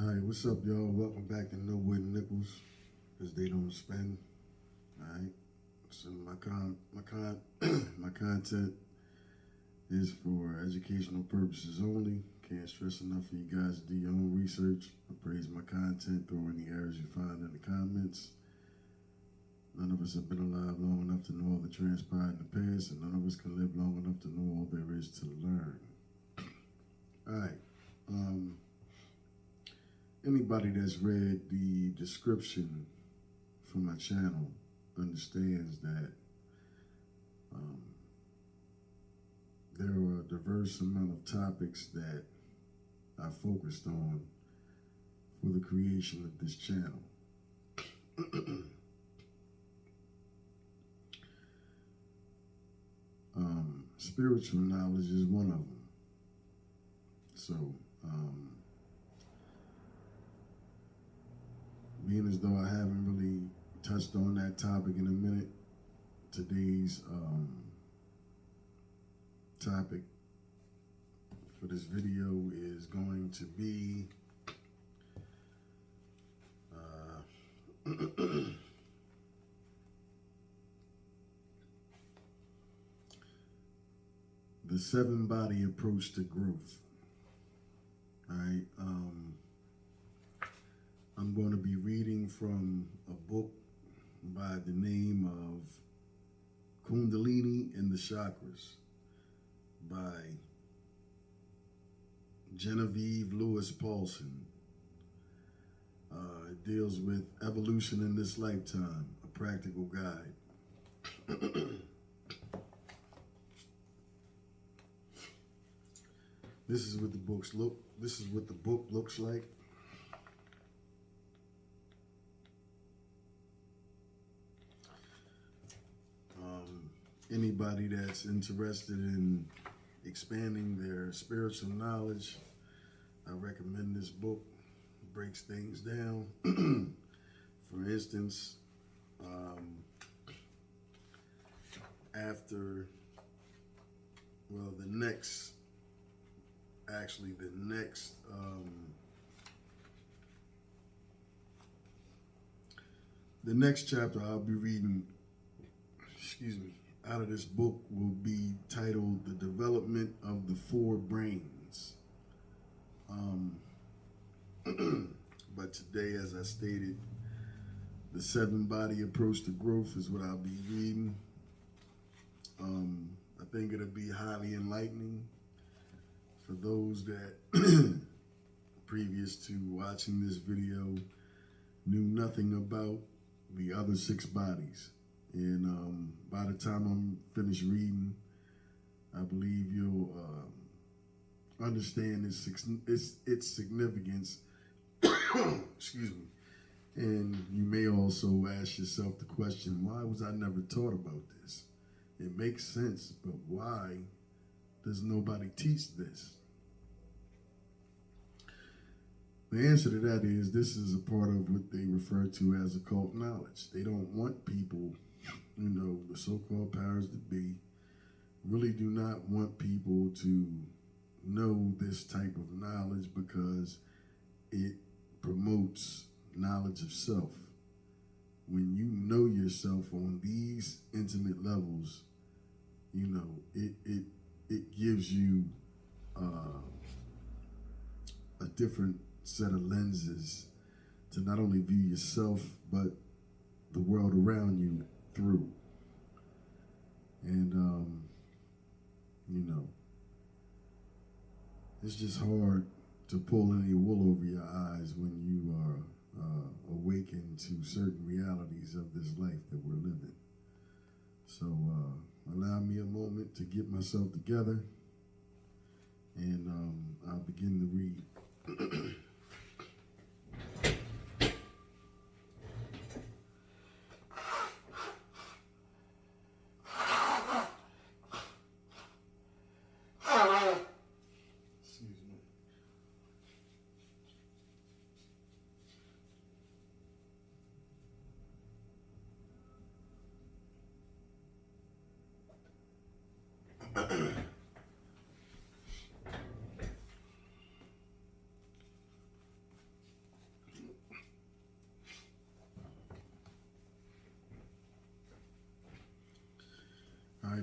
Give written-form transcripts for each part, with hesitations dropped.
Alright, what's up, y'all? Welcome back to No Wooden Nickels, because they don't spend. Alright, so my content is for educational purposes only. Can't stress enough for you guys to do your own research. Appraise my content, throw any errors you find in the comments. None of us have been alive long enough to know all that transpired in the past, and none of us can live long enough to know all there is to learn. Alright, anybody that's read the description for my channel understands that there are a diverse amount of topics that I focused on for the creation of this channel. Spiritual knowledge is one of them. So, being as though I haven't really touched on that topic in a minute, today's topic for this video is going to be the 7-body approach to growth. All right. I'm going to be reading from a book by the name of Kundalini and the Chakras by Genevieve Lewis Paulson. It deals with evolution in this lifetime, a practical guide. This is what the book looks like. Anybody that's interested in expanding their spiritual knowledge, I recommend this book. It breaks things down. For instance, the next chapter I'll be reading, out of this book will be titled The Development of the Four Brains. But today, as I stated, the 7-body approach to growth is what I'll be reading. I think it'll be highly enlightening for those that, previous to watching this video, knew nothing about the other 6 bodies. And by the time I'm finished reading, I believe you'll understand its significance. Excuse me. And you may also ask yourself the question, why was I never taught about this? It makes sense, but why does nobody teach this? The answer to that is this is a part of what they refer to as occult knowledge. They don't want people, the so-called powers that be, really do not want people to know this type of knowledge because it promotes knowledge of self. When you know yourself on these intimate levels, it gives you a different set of lenses to not only view yourself, but the world around you through. And, it's just hard to pull any wool over your eyes when you are awakened to certain realities of this life that we're living. So allow me a moment to get myself together, and I'll begin to read.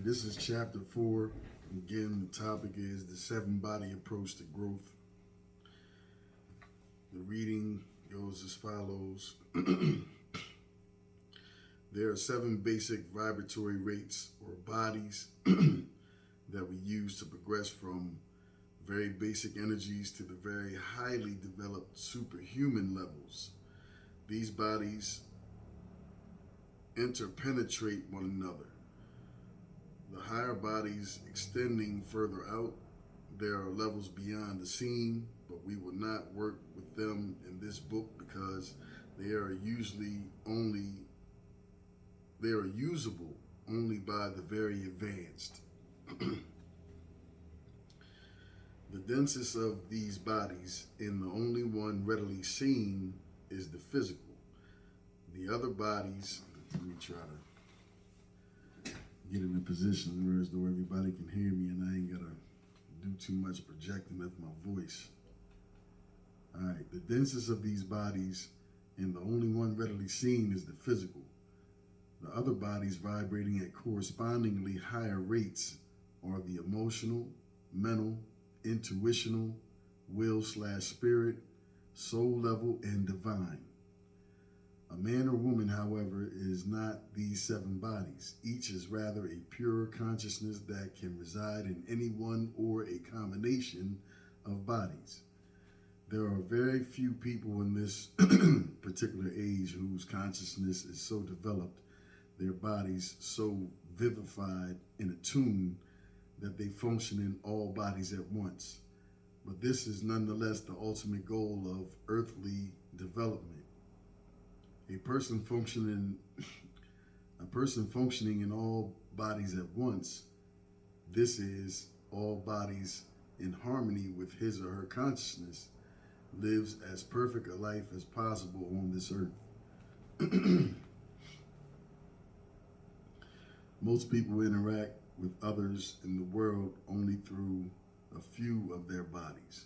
this is chapter 4. Again, the topic is the 7-body approach to growth. The reading goes as follows. There are 7 basic vibratory rates or bodies that we use to progress from very basic energies to the very highly developed superhuman levels. These bodies interpenetrate one another. The higher bodies extending further out, there are levels beyond the seen, but we will not work with them in this book because they are usable only by the very advanced. The densest of these bodies, and the only one readily seen, is the physical. The other bodies, let me try to get in a position where as though everybody can hear me and I ain't gotta do too much projecting of my voice. All right, the densest of these bodies, and the only one readily seen, is the physical. The other bodies vibrating at correspondingly higher rates are the emotional, mental, intuitional, will/spirit, soul level, and divine. A man or woman, however, is not these 7 bodies. Each is rather a pure consciousness that can reside in any one or a combination of bodies. There are very few people in this particular age whose consciousness is so developed, their bodies so vivified and attuned that they function in all bodies at once. But this is nonetheless the ultimate goal of earthly development. A person functioning in all bodies at once, this is, all bodies in harmony with his or her consciousness, lives as perfect a life as possible on this earth. Most people interact with others in the world only through a few of their bodies.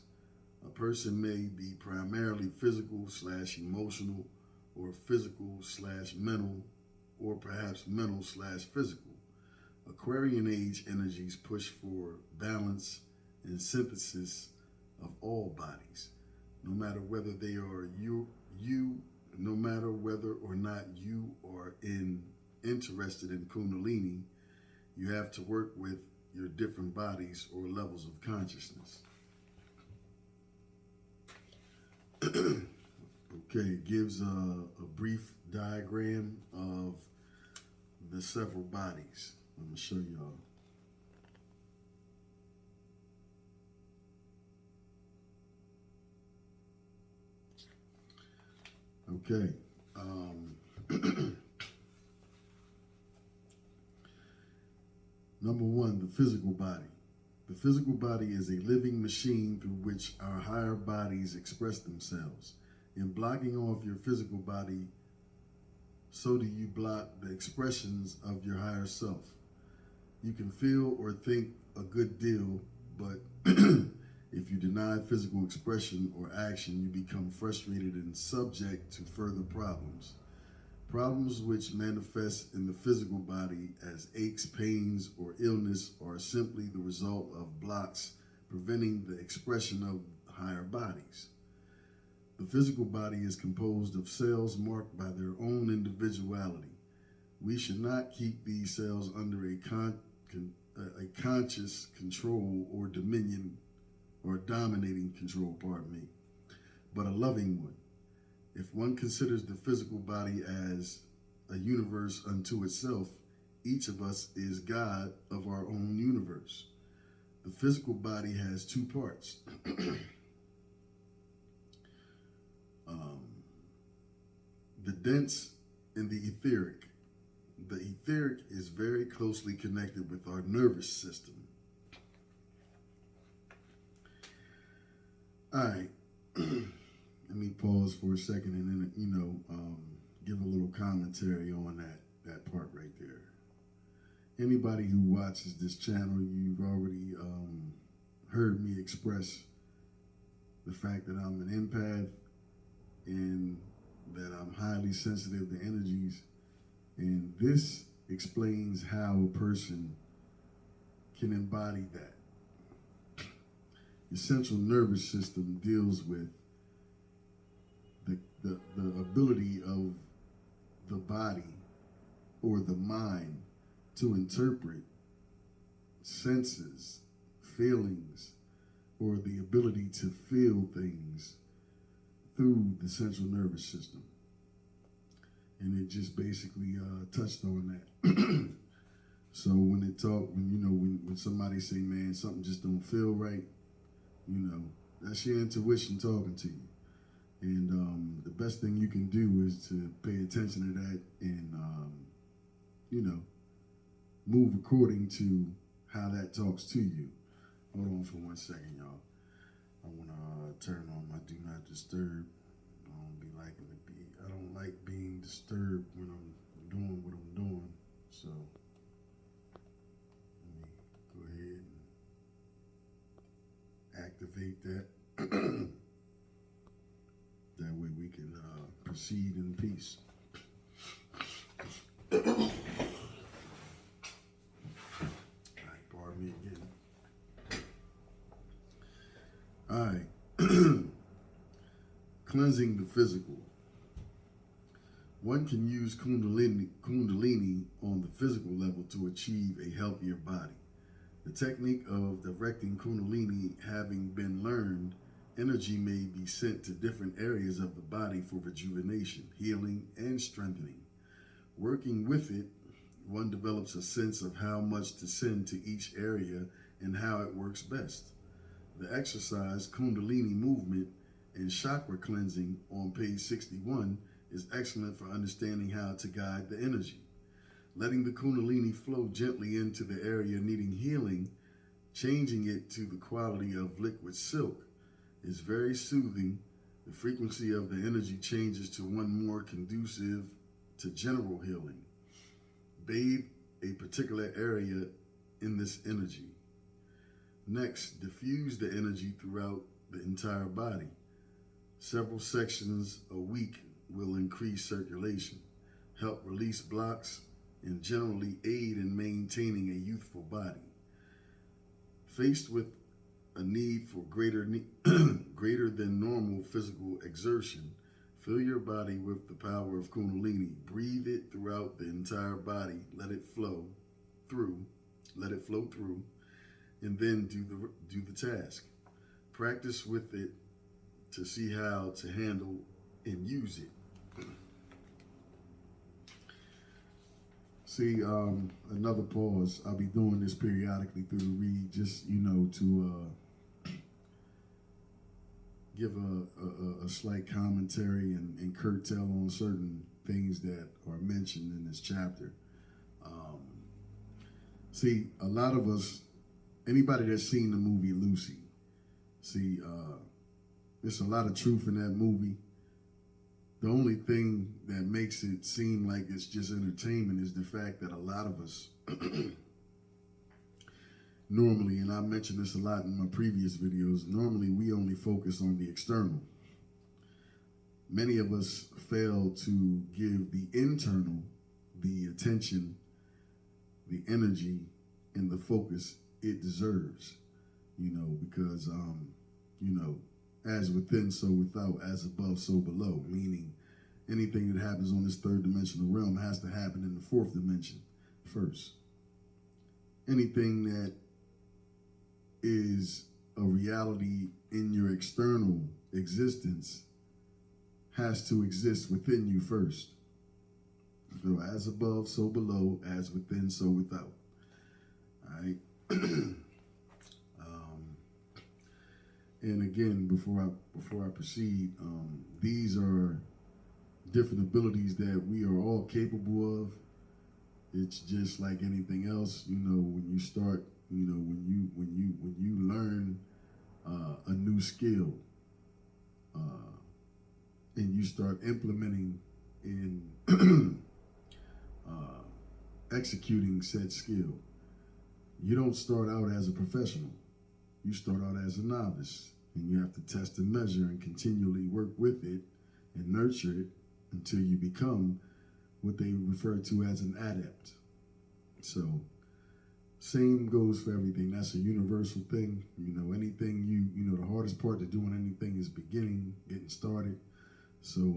A person may be primarily physical/emotional, or physical/mental, or perhaps mental/physical. Aquarian age energies push for balance and synthesis of all bodies. No matter whether they are no matter whether or not you are interested in Kundalini, you have to work with your different bodies or levels of consciousness. Okay, it gives a brief diagram of the several bodies. I'm going to show y'all. Okay. Number 1, the physical body. The physical body is a living machine through which our higher bodies express themselves. In blocking off your physical body, so do you block the expressions of your higher self. You can feel or think a good deal, but if you deny physical expression or action, you become frustrated and subject to further problems. Problems which manifest in the physical body as aches, pains, or illness are simply the result of blocks preventing the expression of higher bodies. The physical body is composed of cells marked by their own individuality. We should not keep these cells under a conscious control or dominion or dominating control, but a loving one. If one considers the physical body as a universe unto itself, each of us is God of our own universe. The physical body has 2 parts. The dense and the etheric. The etheric is very closely connected with our nervous system. All right. Let me pause for a second and then, give a little commentary on that part right there. Anybody who watches this channel, you've already heard me express the fact that I'm an empath and that I'm highly sensitive to energies. And this explains how a person can embody that. Your central nervous system deals with the ability of the body or the mind to interpret senses, feelings, or the ability to feel things through the central nervous system. And it just basically touched on that. So when somebody say, man, something just don't feel right, that's your intuition talking to you. And the best thing you can do is to pay attention to that and, move according to how that talks to you. Hold on for 1 second, y'all. I want to turn on my Do Not Disturb. I don't like being disturbed when I'm doing what I'm doing. So let me go ahead and activate that. That way we can proceed in peace. All right, pardon me again. All right. Cleansing the physical. One can use Kundalini on the physical level to achieve a healthier body. The technique of directing Kundalini having been learned, energy may be sent to different areas of the body for rejuvenation, healing, and strengthening. Working with it, one develops a sense of how much to send to each area and how it works best. The exercise Kundalini movement and chakra cleansing on page 61 is excellent for understanding how to guide the energy. Letting the Kundalini flow gently into the area needing healing, changing it to the quality of liquid silk, is very soothing. The frequency of the energy changes to one more conducive to general healing. Bathe a particular area in this energy. Next, diffuse the energy throughout the entire body. Several sections a week will increase circulation, help release blocks, and generally aid in maintaining a youthful body. Faced with a need for greater than normal physical exertion, fill your body with the power of Kundalini. Breathe it throughout the entire body. Let it flow through, and then do the task. Practice with it to see how to handle and use it. See, another pause. I'll be doing this periodically through the read, just to give a slight commentary and curtail on certain things that are mentioned in this chapter. See, a lot of us, anybody that's seen the movie Lucy, there's a lot of truth in that movie. The only thing that makes it seem like it's just entertainment is the fact that a lot of us normally, and I mentioned this a lot in my previous videos, normally we only focus on the external. Many of us fail to give the internal the attention, the energy, and the focus it deserves, because, as within, so without, as above, so below, meaning anything that happens on this third dimensional realm has to happen in the fourth dimension first. Anything that is a reality in your external existence has to exist within you first. So as above, so below, as within, so without. All right. And again, before I proceed, these are different abilities that we are all capable of. It's just like anything else, when you start, when you learn a new skill, and you start implementing and executing said skill, you don't start out as a professional. You start out as a novice, and you have to test and measure and continually work with it and nurture it until you become what they refer to as an adept. So Same goes for everything. That's a universal thing. Anything the hardest part to doing anything is beginning, getting started. So,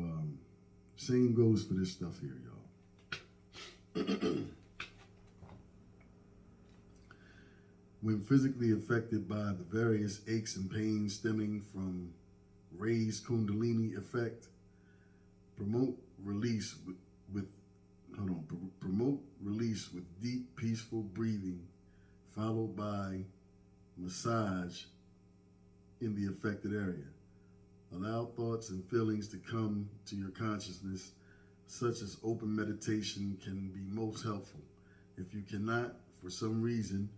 same goes for this stuff here, y'all. When physically affected by the various aches and pains stemming from raised Kundalini effect, promote release promote release with deep, peaceful breathing, followed by massage in the affected area. Allow thoughts and feelings to come to your consciousness, such as open meditation can be most helpful. If you cannot, for some reason,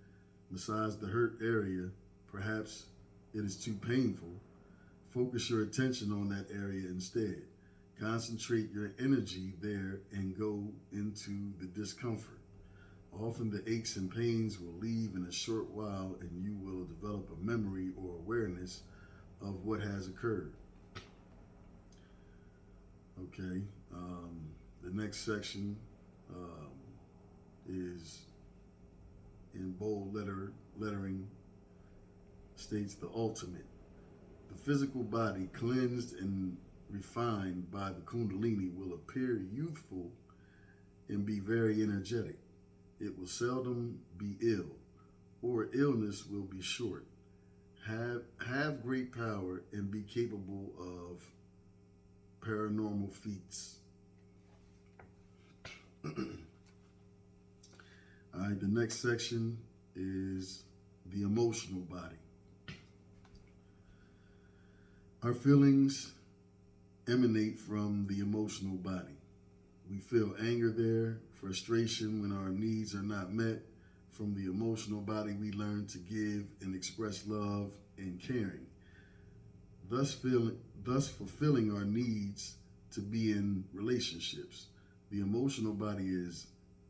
massage the hurt area, perhaps it is too painful, focus your attention on that area instead. Concentrate your energy there and go into the discomfort. Often the aches and pains will leave in a short while and you will develop a memory or awareness of what has occurred. Okay, the next section is in bold lettering, states the ultimate. The physical body cleansed and refined by the Kundalini will appear youthful and be very energetic. It will seldom be ill, or illness will be short. Have great power and be capable of paranormal feats. All right, the next section is the emotional body. Our feelings emanate from the emotional body. We feel anger there, frustration when our needs are not met. From the emotional body, we learn to give and express love and caring, thus fulfilling our needs to be in relationships. The emotional body is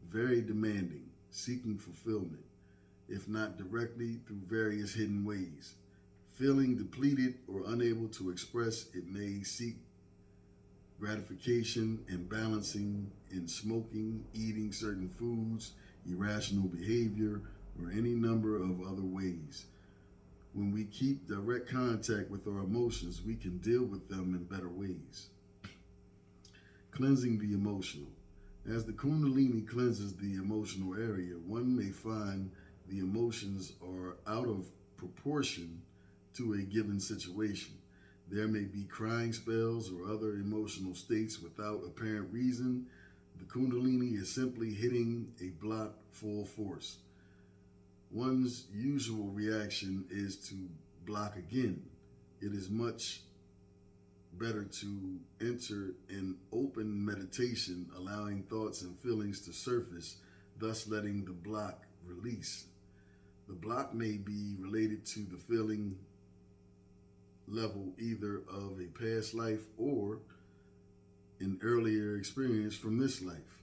very demanding, seeking fulfillment, if not directly, through various hidden ways. Feeling depleted or unable to express, it may seek gratification and balancing in smoking, eating certain foods, irrational behavior, or any number of other ways. When we keep direct contact with our emotions, we can deal with them in better ways. Cleansing the emotional. As the Kundalini cleanses the emotional area, one may find the emotions are out of proportion to a given situation. There may be crying spells or other emotional states without apparent reason. The Kundalini is simply hitting a block full force. One's usual reaction is to block again. It is much better to enter an open meditation, allowing thoughts and feelings to surface, thus letting the block release. The block may be related to the feeling level either of a past life or an earlier experience from this life.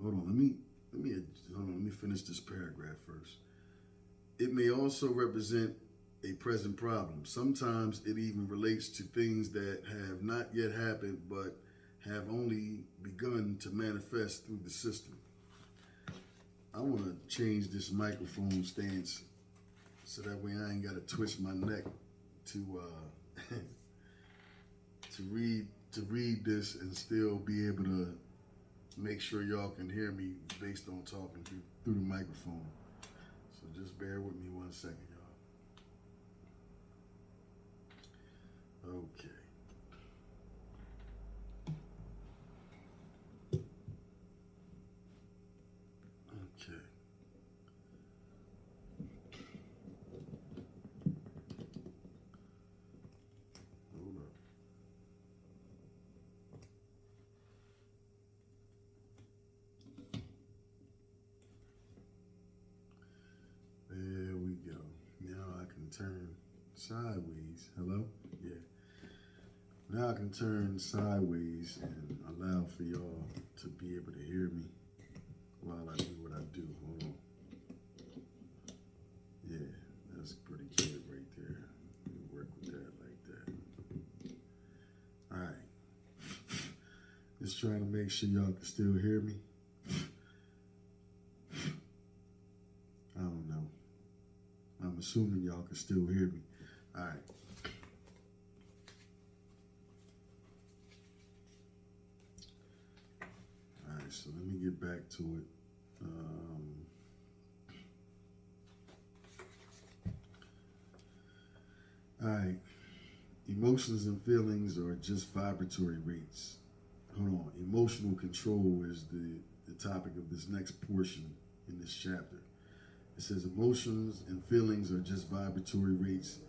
Hold on, let me finish this paragraph first. It may also represent a present problem. Sometimes it even relates to things that have not yet happened but have only begun to manifest through the system. I want to change this microphone stance so that way I ain't got to twist my neck to read this and still be able to make sure y'all can hear me based on talking through the microphone. So just bear with me 1 second, y'all. Okay. Okay. Hold up. There we go. Now I can turn sideways. Hello? Yeah. Now I can turn sideways and allow for y'all to be able to hear me while I do what I do. Hold on. Yeah, that's pretty good right there. We work with that like that. All right. Just trying to make sure y'all can still hear me. I don't assuming y'all can still hear me. All right. All right, so let me get back to it. All right. Emotions and feelings are just vibratory rates. Hold on. Emotional control is the topic of this next portion in this chapter. It says emotions and feelings are just vibratory rates.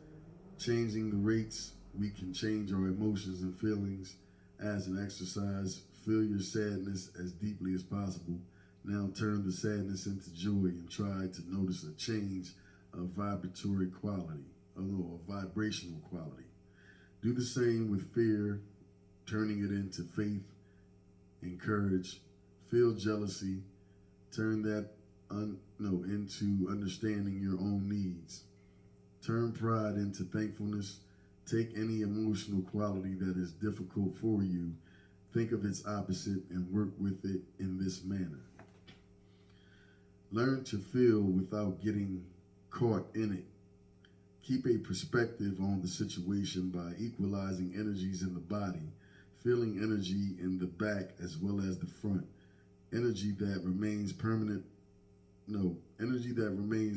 Changing the rates, we can change our emotions and feelings as an exercise. Feel your sadness as deeply as possible. Now turn the sadness into joy and try to notice a change of vibratory quality, or vibrational quality. Do the same with fear, turning it into faith and courage. Feel jealousy, turn that into understanding your own needs. Turn pride into thankfulness. Take any emotional quality that is difficult for you, think of its opposite, and work with it in this manner. Learn to feel without getting caught in it. Keep a perspective on the situation by equalizing energies in the body, feeling energy in the back as well as the front. Energy that remains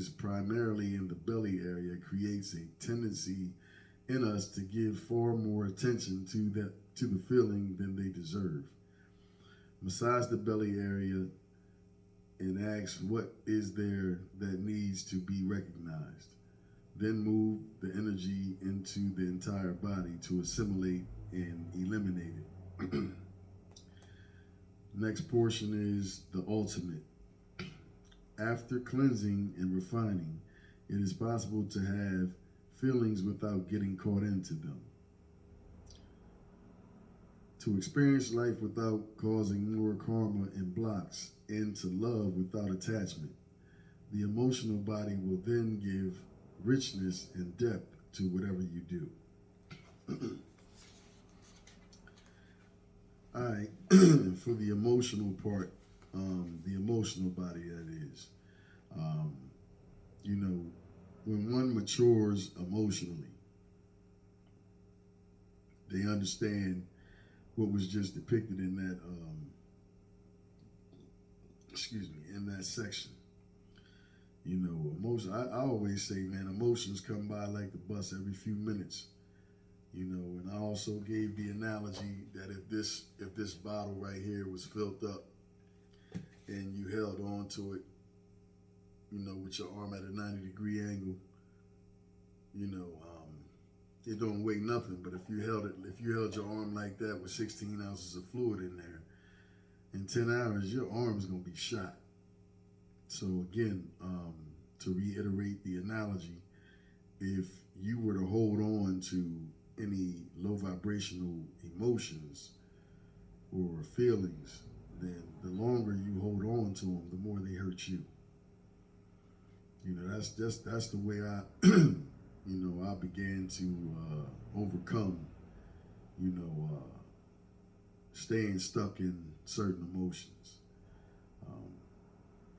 primarily in the belly area creates a tendency in us to give far more attention to the feeling than they deserve. Massage the belly area and ask what is there that needs to be recognized. Then move the energy into the entire body to assimilate and eliminate it. Next portion is the ultimate. After cleansing and refining, it is possible to have feelings without getting caught into them. To experience life without causing more karma and blocks, and to love without attachment. The emotional body will then give richness and depth to whatever you do. All right, for the emotional part, the emotional body, that is. When one matures emotionally, they understand what was just depicted in that, in that section. Emotion. I always say, man, emotions come by like the bus every few minutes. And I also gave the analogy that if this bottle right here was filled up and you held on to it, with your arm at a 90-degree angle, it don't weigh nothing. But if you held your arm like that with 16 ounces of fluid in there, in 10 hours, your arm's gonna be shot. So again, to reiterate the analogy, if you were to hold on to any low vibrational emotions or feelings, then the longer you hold on to them, the more they hurt you. That's the way I began to overcome, staying stuck in certain emotions.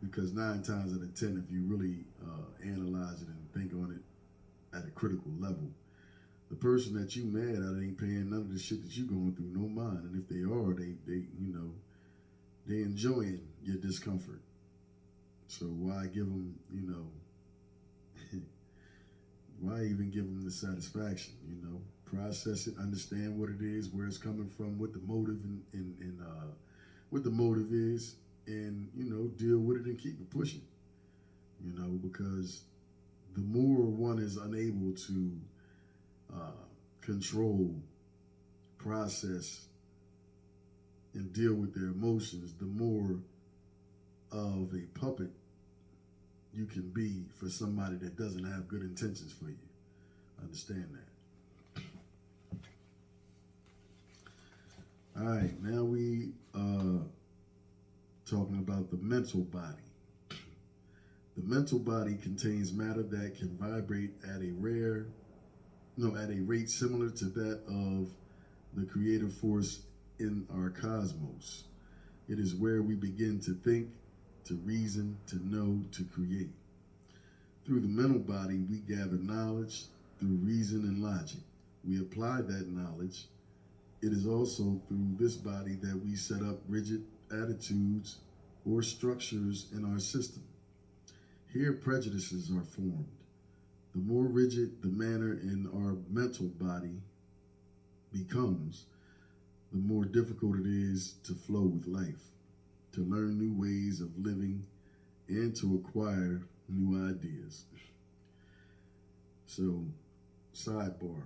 Because 9 times out of 10, if you really analyze it and think on it at a critical level, the person that you mad at ain't paying none of the shit that you going through no mind. And if they are, they enjoying your discomfort. So why give them, why even give them the satisfaction? Process it, understand what it is, where it's coming from, what the motive and what the motive is, and deal with it and keep it pushing. Because the more one is unable to control, process, and deal with their emotions, the more of a puppet you can be for somebody that doesn't have good intentions for you. Understand that. All right, now we talking about the mental body. The mental body contains matter that can vibrate at a rate similar to that of the creative force in our cosmos. It is where we begin to think, to reason, to know, to create. Through the mental body, we gather knowledge through reason and logic. We apply that knowledge. It is also through this body that we set up rigid attitudes or structures in our system. Here, prejudices are formed. The more rigid the manner in our mental body becomes, the more difficult it is to flow with life, to learn new ways of living, and to acquire new ideas. So, sidebar,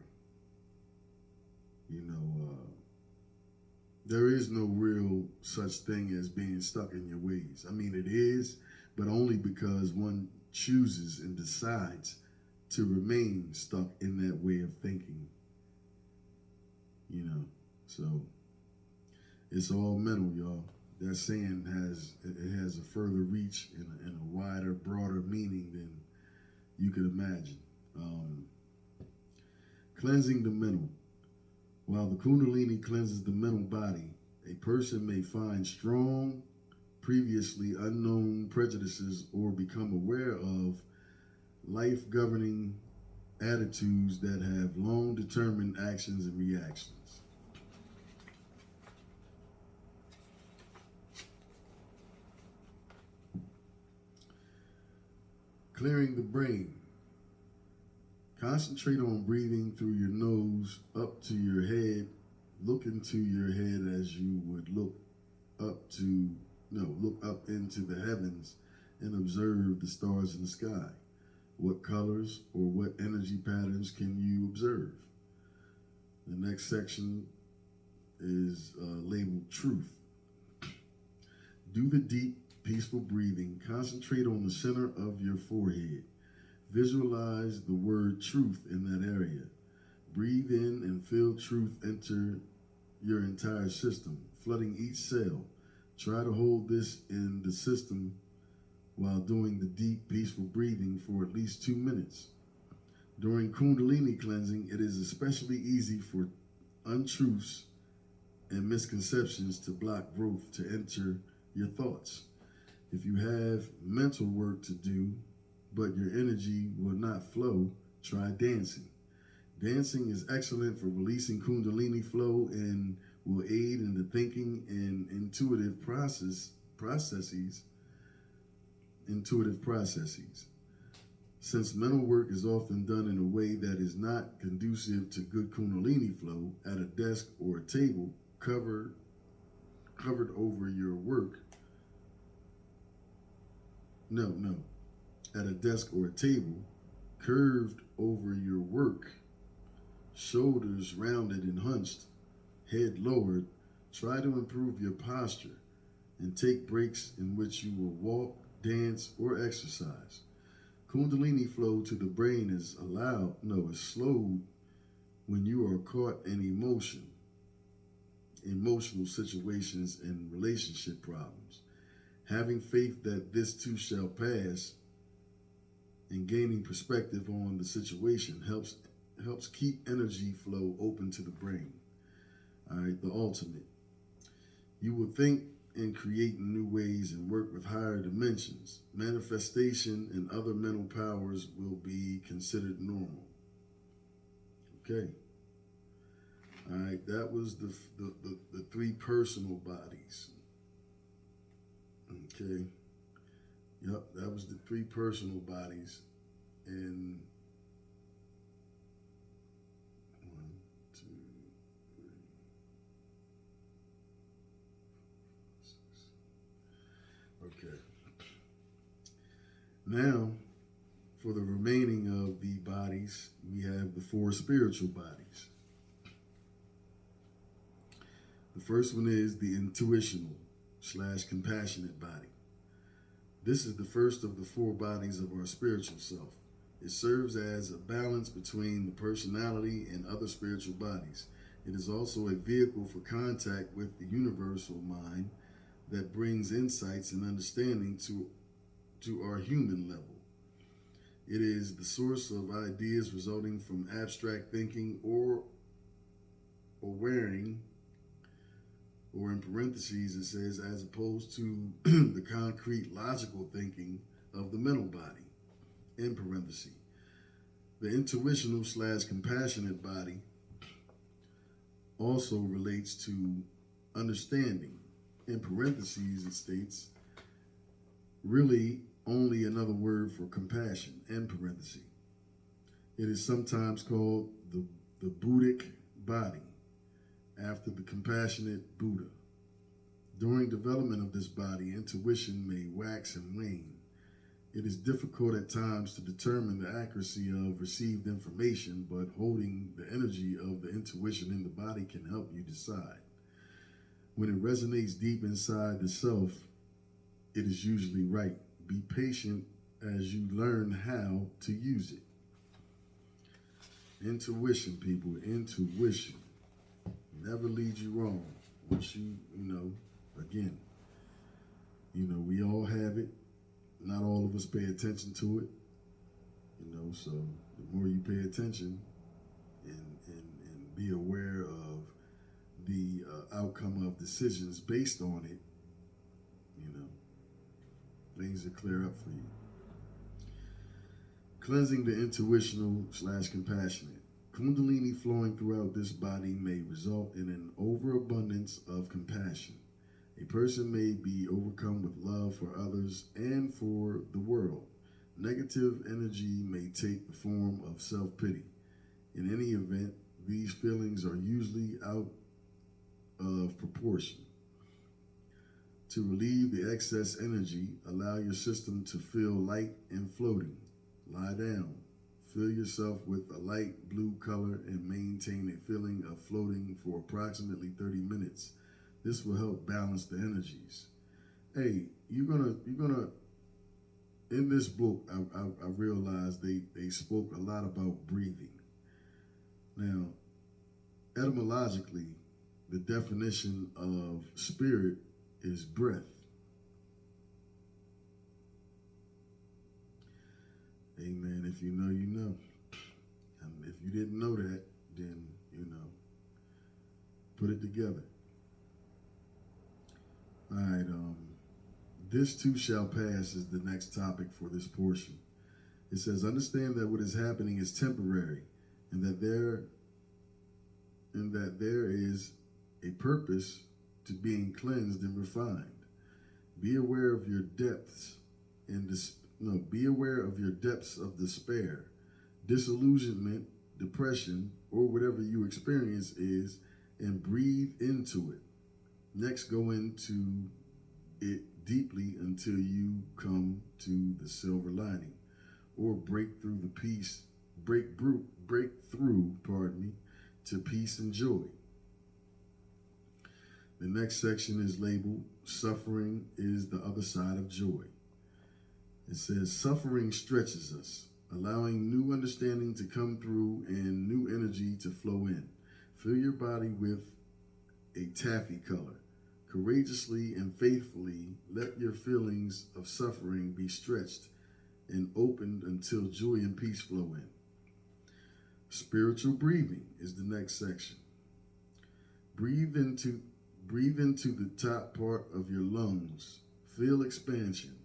there is no real such thing as being stuck in your ways. I mean, it is, but only because one chooses and decides to remain stuck in that way of thinking. So it's all mental, y'all. That saying has a further reach and a wider, broader meaning than you could imagine. Cleansing the mental. While the Kundalini cleanses the mental body, a person may find strong, previously unknown prejudices or become aware of life-governing attitudes that have long determined actions and reactions. Clearing the brain. Concentrate on breathing through your nose up to your head. Look into your head as you would look up into the heavens and observe the stars in the sky. What colors or what energy patterns can you observe? The next section is labeled Truth. Do the deep, peaceful breathing. Concentrate on the center of your forehead. Visualize the word truth in that area. Breathe in and feel truth enter your entire system, flooding each cell. Try to hold this in the system while doing the deep, peaceful breathing for at least 2 minutes. During Kundalini cleansing, it is especially easy for untruths and misconceptions to block growth to enter your thoughts. If you have mental work to do, but your energy will not flow, try dancing. Dancing is excellent for releasing Kundalini flow and will aid in the thinking and intuitive processes. Since mental work is often done in a way that is not conducive to good Kundalini flow, at a desk or a table covered over your work. At a desk or a table, curved over your work, shoulders rounded and hunched, head lowered. Try to improve your posture and take breaks in which you will walk, dance, or exercise. Kundalini flow to the brain is slowed when you are caught in emotional situations and relationship problems. Having faith that this too shall pass and gaining perspective on the situation helps keep energy flow open to the brain. All right, the ultimate. You will think and create in new ways and work with higher dimensions. Manifestation and other mental powers will be considered normal. Okay. All right, that was the 3 personal bodies. Okay. Yep, that was the 3 personal bodies. And 1, 2, 3, 4, 5, 6. Okay. Now, for the remaining of the bodies, we have the 4 spiritual bodies. The first one is the intuitional/compassionate body. This is the first of the 4 bodies of our spiritual self. It serves as a balance between the personality and other spiritual bodies. It is also a vehicle for contact with the universal mind that brings insights and understanding to our human level. It is the source of ideas resulting from abstract thinking or wearing, or in parentheses it says, as opposed to the concrete logical thinking of the mental body. in parentheses. The intuitional slash compassionate body also relates to understanding. In parentheses, it states, really only another word for compassion, in parentheses. It is sometimes called the Buddhic body, after the compassionate Buddha. During development of this body, intuition may wax and wane. It is difficult at times to determine the accuracy of received information, but holding the energy of the intuition in the body can help you decide. When it resonates deep inside the self, it is usually right. Be patient as you learn how to use it. Intuition, people, intuition. Never leads you wrong. Once again, we all have it. Not all of us pay attention to it. So the more you pay attention and be aware of the outcome of decisions based on it, things will clear up for you. Cleansing the intuitional slash compassionate. Kundalini flowing throughout this body may result in an overabundance of compassion. A person may be overcome with love for others and for the world. Negative energy may take the form of self-pity. In any event, these feelings are usually out of proportion. To relieve the excess energy, allow your system to feel light and floating. Lie down. Fill yourself with a light blue color and maintain a feeling of floating for approximately 30 minutes. This will help balance the energies. Hey, you're gonna in this book, I realized they spoke a lot about breathing. Now, etymologically, the definition of spirit is breath. Amen. If you know, you know. And if you didn't know that, then, put it together. All right. This too shall pass is the next topic for this portion. It says, understand that what is happening is temporary and that there is a purpose to being cleansed and refined. Be aware of your depths be aware of your depths of despair, disillusionment, depression, or whatever you experience is, and breathe into it. Next, go into it deeply until you come to the silver lining, or break through to peace and joy. The next section is labeled Suffering is the Other Side of Joy. It says, suffering stretches us, allowing new understanding to come through and new energy to flow in. Fill your body with a taffy color. Courageously and faithfully let your feelings of suffering be stretched and opened until joy and peace flow in. Spiritual breathing is the next section. Breathe into the top part of your lungs. Feel expansion.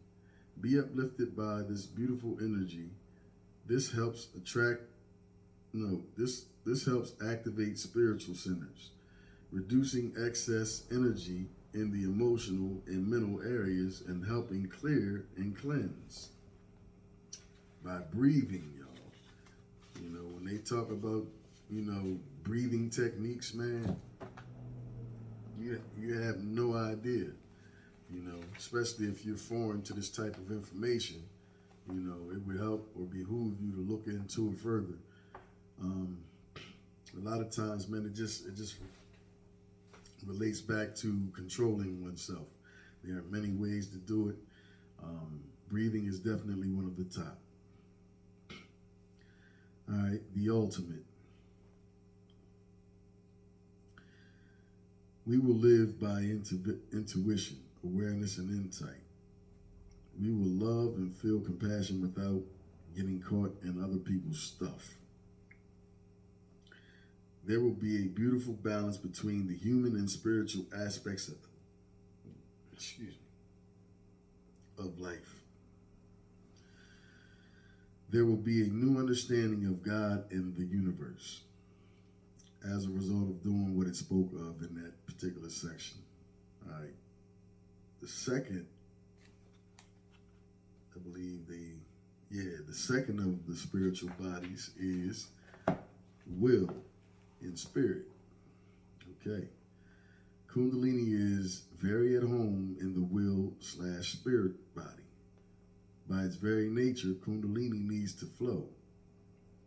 Be uplifted by this beautiful energy. This helps activate spiritual centers, reducing excess energy in the emotional and mental areas and helping clear and cleanse. By breathing, y'all. When they talk about, breathing techniques, man, you have no idea. Especially if you're foreign to this type of information, it would help or behoove you to look into it further. A lot of times, man, it just relates back to controlling oneself. There are many ways to do it. Breathing is definitely one of the top. All right, the ultimate. We will live by intuition, awareness, and insight. We will love and feel compassion without getting caught in other people's stuff. There will be a beautiful balance between the human and spiritual aspects of life. there will be a new understanding of God and the universe as a result of doing what it spoke of in that particular section. All right. The second, I believe the second of the spiritual bodies is will in spirit. Okay. Kundalini is very at home in the will/spirit body. By its very nature, Kundalini needs to flow.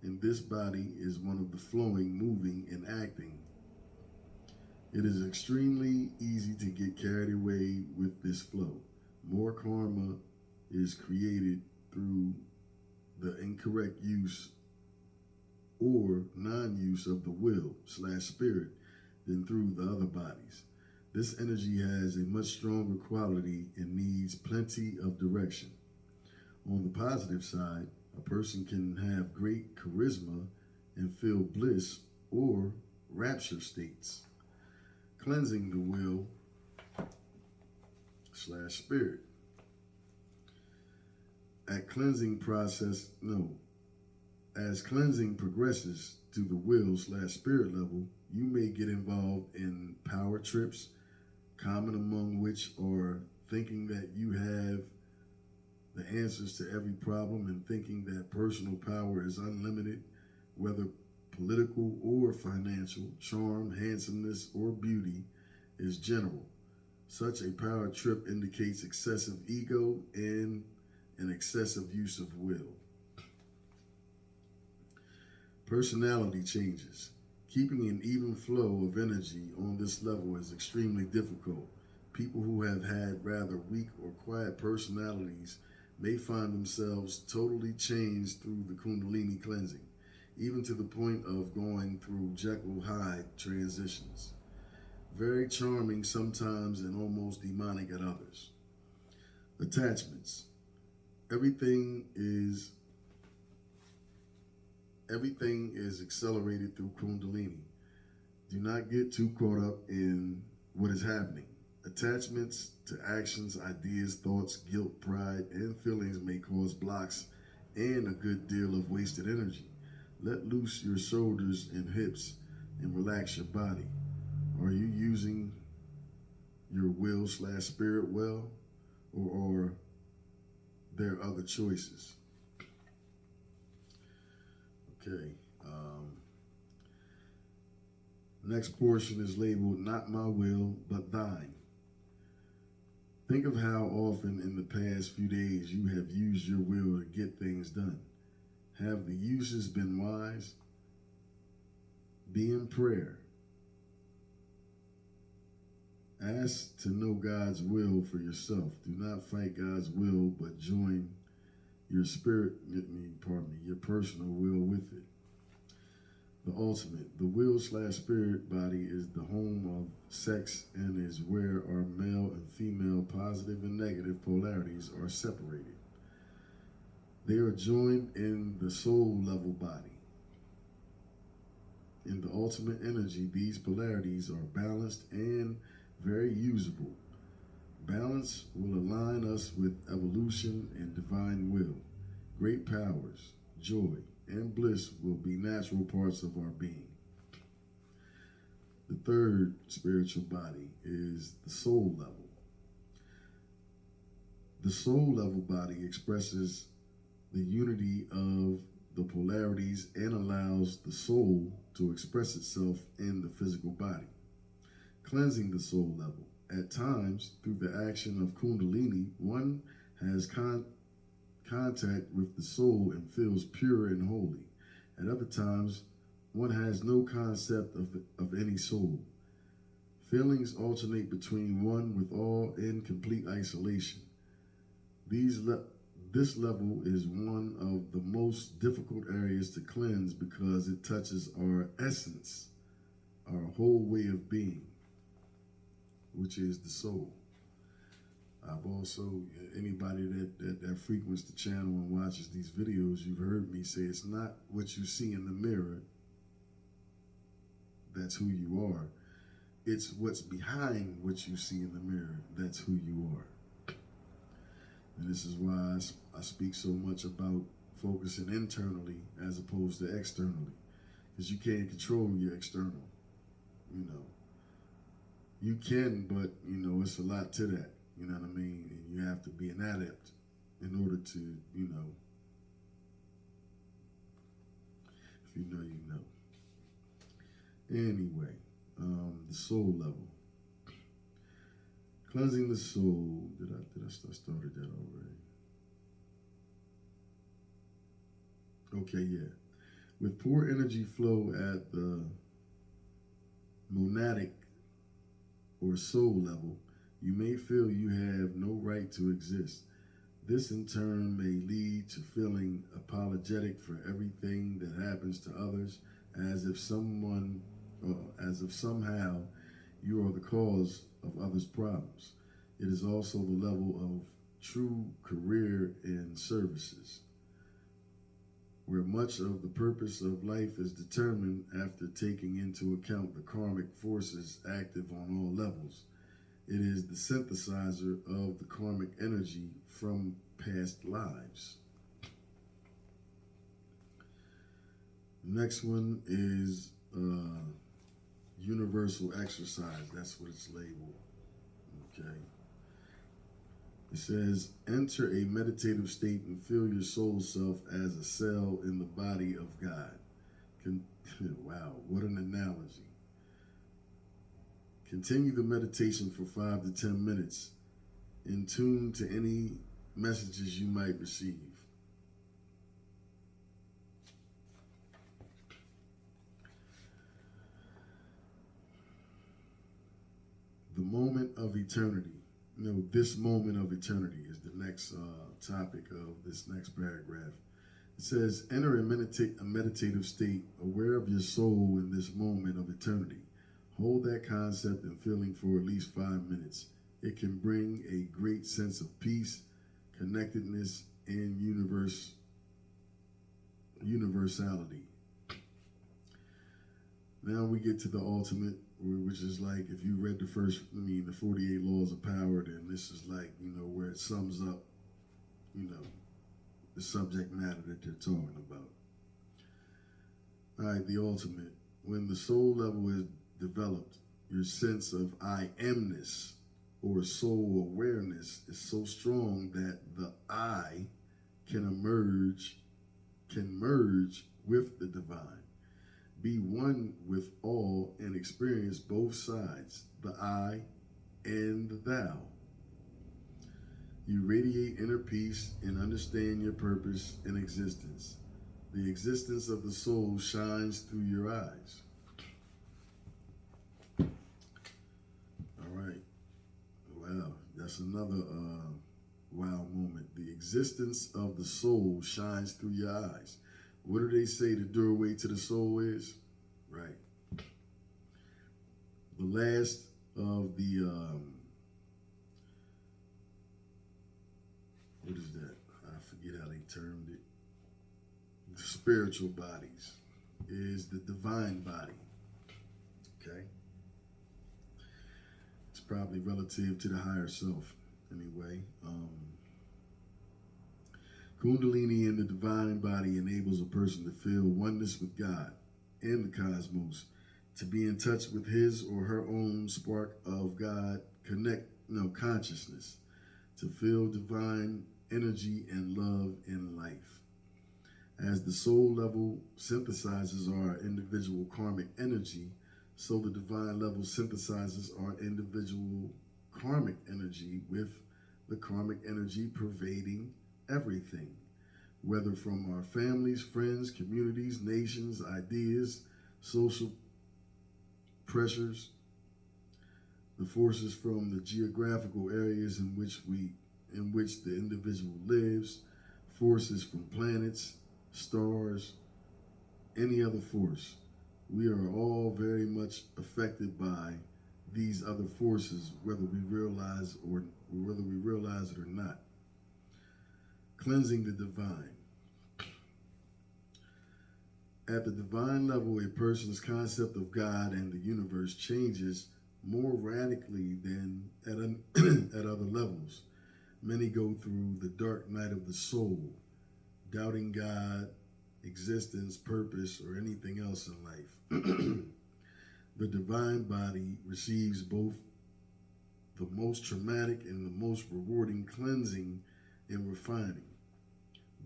And this body is one of the flowing, moving, and acting. It is extremely easy to get carried away with this flow. More karma is created through the incorrect use or non-use of the will/spirit than through the other bodies. This energy has a much stronger quality and needs plenty of direction. On the positive side, a person can have great charisma and feel bliss or rapture states. Cleansing the will/spirit. As cleansing progresses to the will/spirit level, you may get involved in power trips, common among which are thinking that you have the answers to every problem and thinking that personal power is unlimited, whether political or financial, charm, handsomeness, or beauty is general. Such a power trip indicates excessive ego and an excessive use of will. Personality changes. Keeping an even flow of energy on this level is extremely difficult. People who have had rather weak or quiet personalities may find themselves totally changed through the Kundalini cleansing, even to the point of going through Jekyll-Hyde transitions. Very charming sometimes and almost demonic at others. Attachments. Everything is accelerated through Kundalini. Do not get too caught up in what is happening. Attachments to actions, ideas, thoughts, guilt, pride, and feelings may cause blocks and a good deal of wasted energy. Let loose your shoulders and hips and relax your body. Are you using your will/spirit well, or are there other choices? Okay. Next portion is labeled "Not My Will, But Thine." Think of how often in the past few days you have used your will to get things done. Have the uses been wise? Be in prayer. Ask to know God's will for yourself. Do not fight God's will, but join your your personal will with it. The ultimate. The will/spirit body is the home of sex and is where our male and female positive and negative polarities are separated. They are joined in the soul level body. In the ultimate energy, these polarities are balanced and very usable. Balance will align us with evolution and divine will. Great powers, joy, and bliss will be natural parts of our being. The third spiritual body is the soul level. The soul level body expresses the unity of the polarities and allows the soul to express itself in the physical body. Cleansing the soul level. At times, through the action of Kundalini, one has contact with the soul and feels pure and holy. At other times, one has no concept of any soul. Feelings alternate between one with all in complete isolation. This level is one of the most difficult areas to cleanse because it touches our essence, our whole way of being, which is the soul. I've also, anybody that frequents the channel and watches these videos, you've heard me say it's not what you see in the mirror that's who you are. It's what's behind what you see in the mirror that's who you are. And this is why I speak so much about focusing internally as opposed to externally, because you can't control your external. You know, you can, but it's a lot to that. You know what I mean? And you have to be an adept in order to, if you know, you know. Anyway, the soul level. Cleansing the soul. I started that already? Okay, yeah. With poor energy flow at the monadic or soul level, you may feel you have no right to exist. This in turn may lead to feeling apologetic for everything that happens to others, as if somehow you are the cause of others' problems. It is also the level of true career in services, where much of the purpose of life is determined after taking into account the karmic forces active on all levels. It is the synthesizer of the karmic energy from past lives. Next one is universal exercise. That's what it's labeled. Okay. It says, enter a meditative state and feel your soul self as a cell in the body of God. Wow, what an analogy. Continue the meditation for 5 to 10 minutes, in tune to any messages you might receive. The moment of eternity. This moment of eternity is the next topic of this next paragraph. It says, enter a meditative state, aware of your soul in this moment of eternity. Hold that concept and feeling for at least 5 minutes. It can bring a great sense of peace, connectedness, and universality. Now we get to the ultimate, which is like, if you read the 48 laws of power, then this is like, where it sums up, the subject matter that they're talking about. All right, the ultimate. When the soul level is developed, your sense of I amness or soul awareness is so strong that the I can merge with the divine. Be one with all and experience both sides, the I and the thou. You radiate inner peace and understand your purpose in existence. The existence of the soul shines through your eyes. All right. Wow, that's another wow moment. The existence of the soul shines through your eyes. What do they say the doorway to the soul is? Right. The last of the, what is that? I forget how they termed it. The spiritual bodies is the divine body. Okay? It's probably relative to the higher self, anyway. Kundalini in the divine body enables a person to feel oneness with God and the cosmos, to be in touch with his or her own spark of God consciousness, to feel divine energy and love in life. As the soul level synthesizes our individual karmic energy, so the divine level synthesizes our individual karmic energy with the karmic energy pervading everything, whether from our families, friends, communities, nations, ideas, social pressures, the forces from the geographical areas in which the individual lives, forces from planets, stars, any other force. We are all very much affected by these other forces, whether we realize it or not. Cleansing the divine. At the divine level, a person's concept of God and the universe changes more radically than at other levels. Many go through the dark night of the soul, doubting God, existence, purpose, or anything else in life. The divine body receives both the most traumatic and the most rewarding cleansing and refining.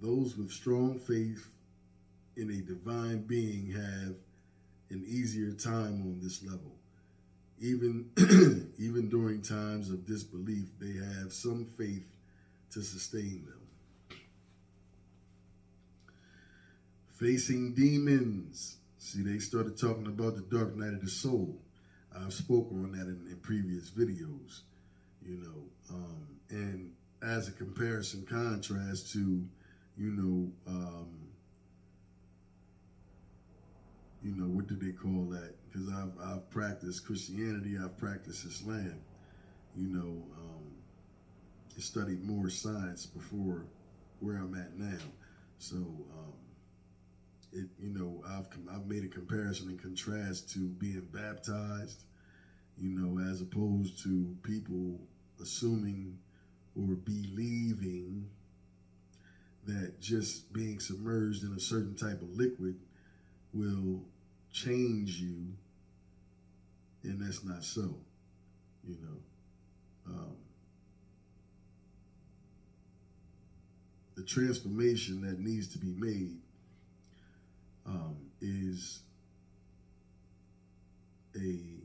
Those with strong faith in a divine being have an easier time on this level. Even even during times of disbelief, they have some faith to sustain them. Facing demons. See, they started talking about the dark night of the soul. I've spoken on that in previous videos, and as a comparison contrast to, what do they call that? Because I've practiced Christianity, I've practiced Islam, I studied more science before where I'm at now. So, I've made a comparison and contrast to being baptized, as opposed to people assuming or believing that just being submerged in a certain type of liquid will change you, and that's not so. The transformation that needs to be made is a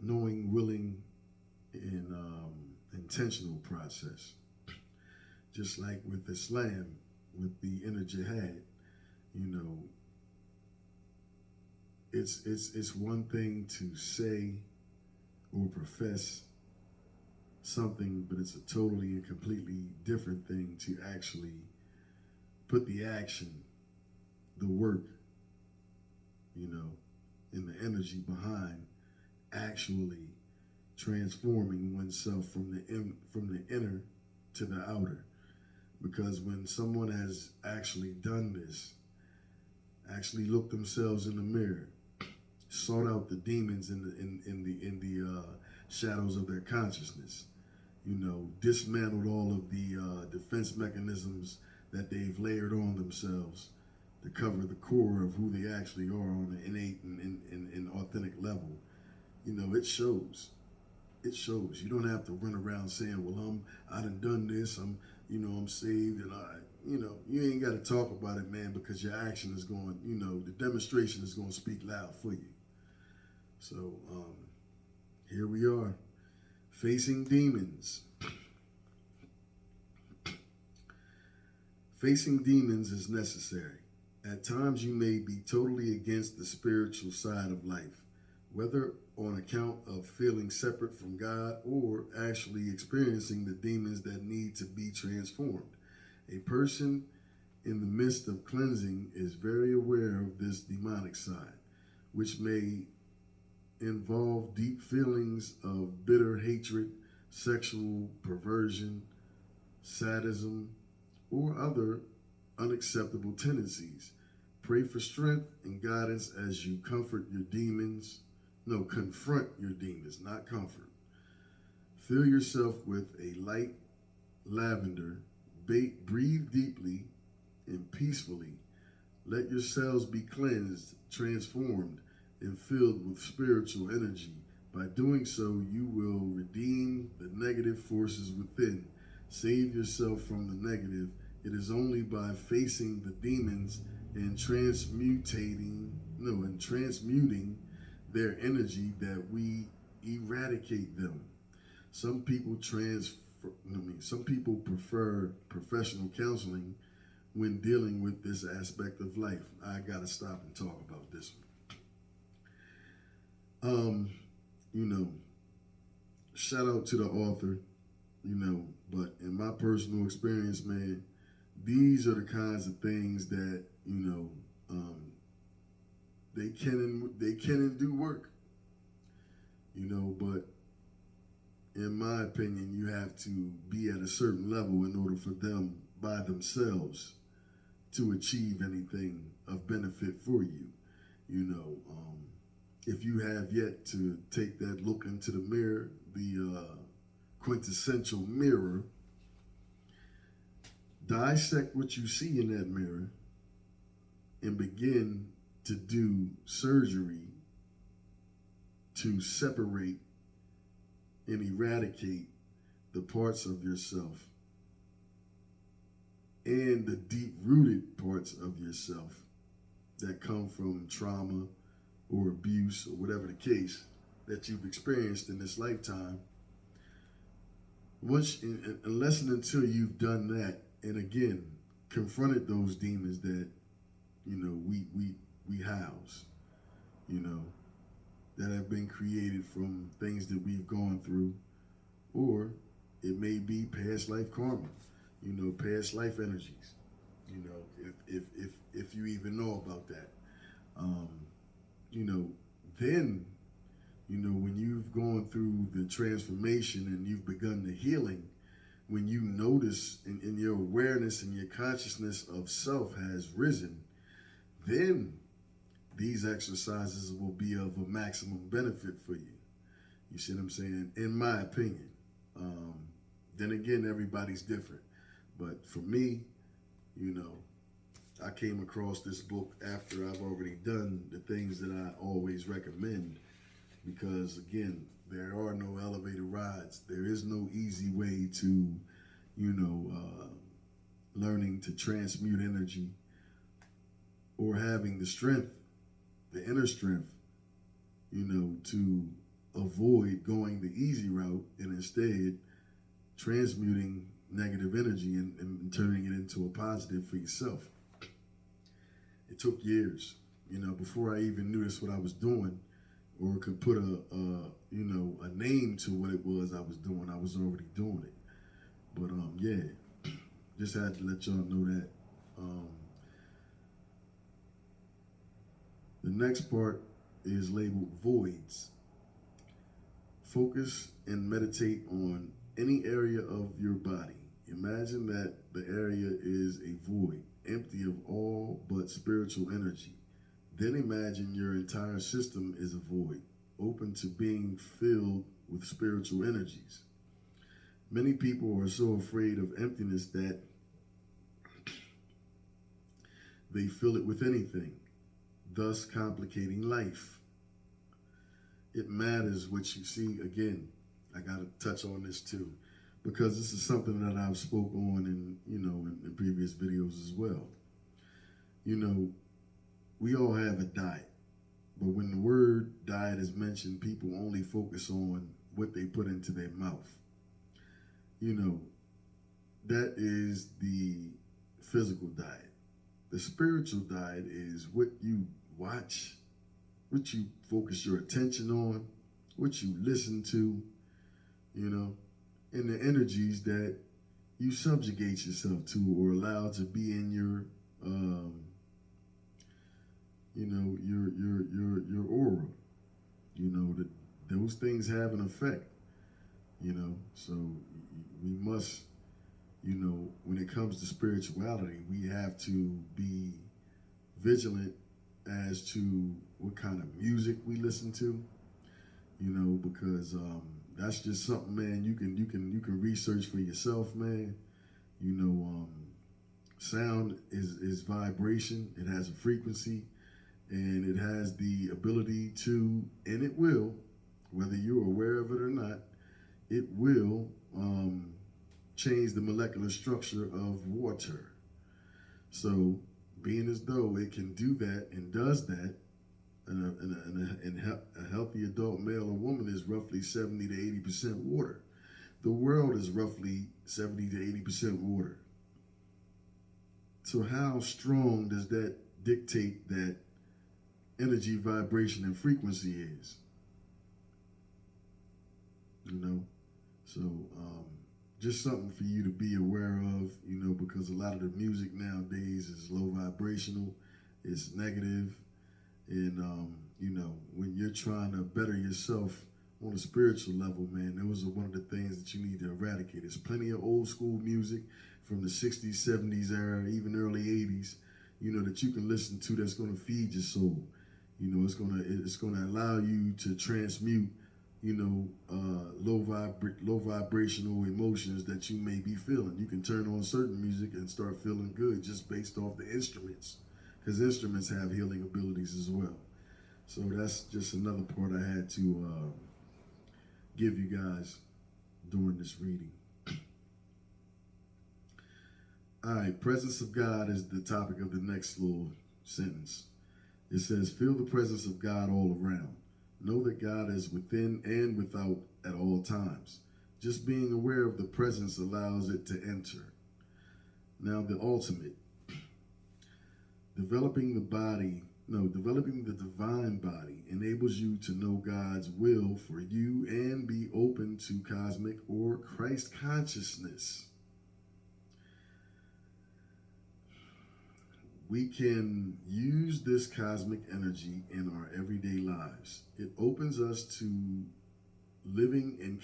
knowing, willing, and intentional process. Just like with Islam, with the inner jihad, it's one thing to say or profess something, but it's a totally and completely different thing to actually put the action, the work, and the energy behind actually transforming oneself from the inner to the outer. Because when someone has actually done this, actually looked themselves in the mirror, sought out the demons in the shadows of their consciousness, dismantled all of the defense mechanisms that they've layered on themselves to cover the core of who they actually are on an innate and authentic level, it shows. It shows. You don't have to run around saying, well, I done this, I'm saved, and you ain't got to talk about it, man, because your action is going, the demonstration is going to speak loud for you. So, here we are, facing demons. Facing demons is necessary. At times you may be totally against the spiritual side of life, whether on account of feeling separate from God or actually experiencing the demons that need to be transformed. A person in the midst of cleansing is very aware of this demonic side, which may involve deep feelings of bitter hatred, sexual perversion, sadism, or other unacceptable tendencies. Pray for strength and guidance as you confront your demons, not comfort. Fill yourself with a light lavender, breathe deeply and peacefully. Let your cells be cleansed, transformed, and filled with spiritual energy. By doing so, you will redeem the negative forces within. Save yourself from the negative. It is only by facing the demons and transmuting their energy that we eradicate them. Some people prefer professional counseling when dealing with this aspect of life. I gotta stop and talk about this one. Shout out to the author, but in my personal experience, man, these are the kinds of things that, they can and do work, but in my opinion, you have to be at a certain level in order for them by themselves to achieve anything of benefit for you. If you have yet to take that look into the mirror, the quintessential mirror, Dissect what you see in that mirror and begin to do surgery to separate and eradicate the parts of yourself and the deep-rooted parts of yourself that come from trauma or abuse or whatever the case that you've experienced in this lifetime. Unless and until you've done that, and again, confronted those demons that, we house, that have been created from things that we've gone through, or it may be past life karma, past life energies, if you even know about that. Then, when you've gone through the transformation and you've begun the healing, when you notice in your awareness and your consciousness of self has risen, then these exercises will be of a maximum benefit for you. You see what I'm saying? In my opinion. Then again, everybody's different. But for me, I came across this book after I've already done the things that I always recommend, because again, there are no elevator rides. There is no easy way to, learning to transmute energy or having the strength, the inner strength, to avoid going the easy route and instead transmuting negative energy and turning it into a positive for yourself. It took years, before I even knew that's what I was doing or could put a name to what it was I was doing. I was already doing it. But just had to let y'all know that. The next part is labeled voids. Focus and meditate on any area of your body. Imagine that the area is a void, empty of all but spiritual energy. Then imagine your entire system is a void, open to being filled with spiritual energies. Many people are so afraid of emptiness that they fill it with anything, thus complicating life. It matters what you see. Again, I got to touch on this too, because this is something that I've spoke on in previous videos as well. We all have a diet, but when the word diet is mentioned, people only focus on what they put into their mouth. That is the physical diet. The spiritual diet is what you watch, what you focus your attention on, what you listen to, and the energies that you subjugate yourself to or allow to be in your your aura. That those things have an effect. So we must, when it comes to spirituality, we have to be vigilant as to what kind of music we listen to, because that's just something, man, you can research for yourself, man. Sound is vibration. It has a frequency, and it has the ability to, and it will, whether you're aware of it or not, it will change the molecular structure of water. So, being as though it can do that and does that, and a healthy adult male or woman is roughly 70 to 80% water. The world is roughly 70 to 80% water. So how strong does that dictate that energy, vibration, and frequency is? So just something for you to be aware of, because a lot of the music nowadays is low vibrational, it's negative, and when you're trying to better yourself on a spiritual level, man, those are one of the things that you need to eradicate. There's plenty of old school music from the 60s, 70s era, even early 80s, that you can listen to that's going to feed your soul. It's going to allow you to transmute low vibrational emotions that you may be feeling. You can turn on certain music and start feeling good just based off the instruments, because instruments have healing abilities as well. So that's just another part I had to give you guys during this reading. All right, presence of God is the topic of the next little sentence. It says, feel the presence of God all around. Know that God is within and without at all times. Just being aware of the presence allows it to enter. Now, the ultimate. Developing the divine body enables you to know God's will for you and be open to cosmic or Christ consciousness. We can use this cosmic energy in our everyday lives. It opens us to living in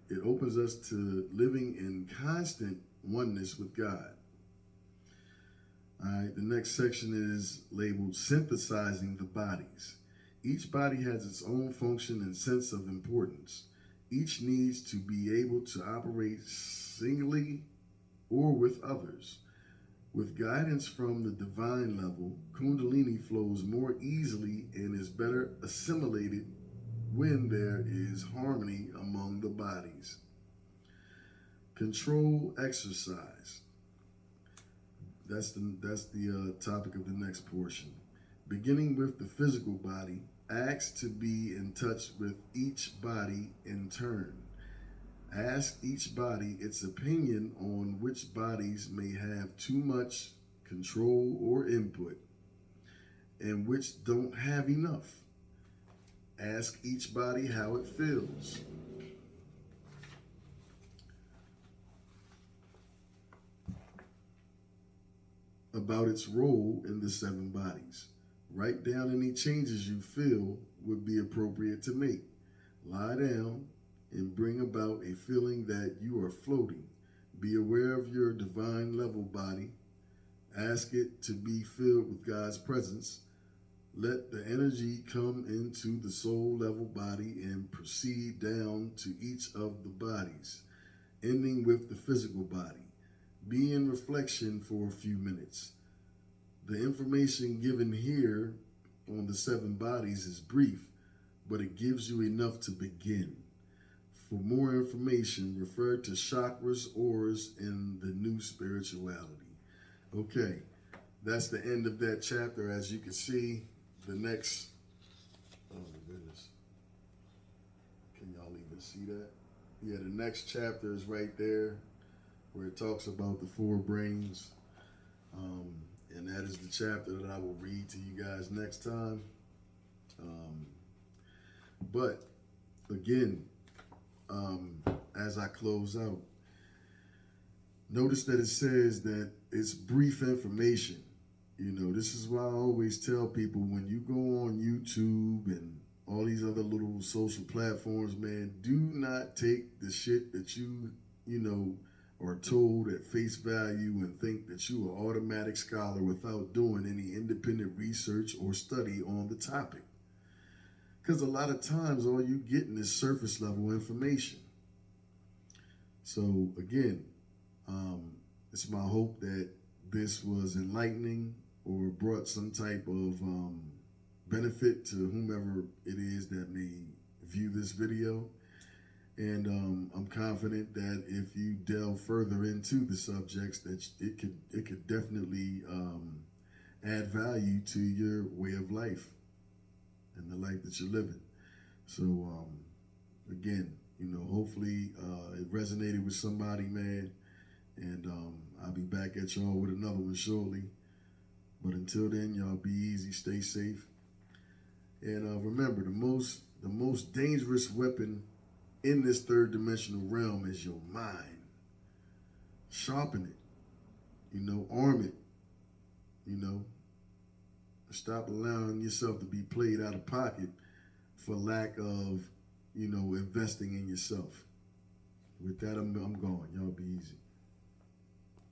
it opens us to living in constant oneness with God. All right, the next section is labeled synthesizing the bodies. Each body has its own function and sense of importance. Each needs to be able to operate singly or with others. With guidance from the divine level, Kundalini flows more easily and is better assimilated when there is harmony among the bodies. Control exercise. That's the topic of the next portion. Beginning with the physical body, ask to be in touch with each body in turn. Ask each body its opinion on which bodies may have too much control or input and which don't have enough. Ask each body how it feels. About its role in the 7 bodies. Write down any changes you feel would be appropriate to make. Lie down and bring about a feeling that you are floating. Be aware of your divine level body. Ask it to be filled with God's presence. Let the energy come into the soul level body and proceed down to each of the bodies, ending with the physical body. Be in reflection for a few minutes. The information given here on the 7 bodies is brief, but it gives you enough to begin. For more information, refer to Chakras, Auras, and the New Spirituality. Okay, that's the end of that chapter. As you can see, the next, oh my goodness, can y'all even see that? Yeah, the next chapter is right there where it talks about the 4 brains. And that is the chapter that I will read to you guys next time. But again, as I close out, notice that it says that it's brief information. This is why I always tell people, when you go on YouTube and all these other little social platforms, man, do not take the shit that you are told at face value and think that you are an automatic scholar without doing any independent research or study on the topic. Because a lot of times all you getting is surface level information. So again, it's my hope that this was enlightening or brought some type of benefit to whomever it is that may view this video. And I'm confident that if you delve further into the subjects, that it could definitely add value to your way of life and the life that you're living. So again, hopefully it resonated with somebody, man. And I'll be back at y'all with another one shortly. But until then, y'all be easy, stay safe, and remember, the most dangerous weapon in this 3rd dimensional realm is your mind. Sharpen it, arm it, Stop allowing yourself to be played out of pocket for lack of, investing in yourself. With that, I'm gone. Y'all be easy.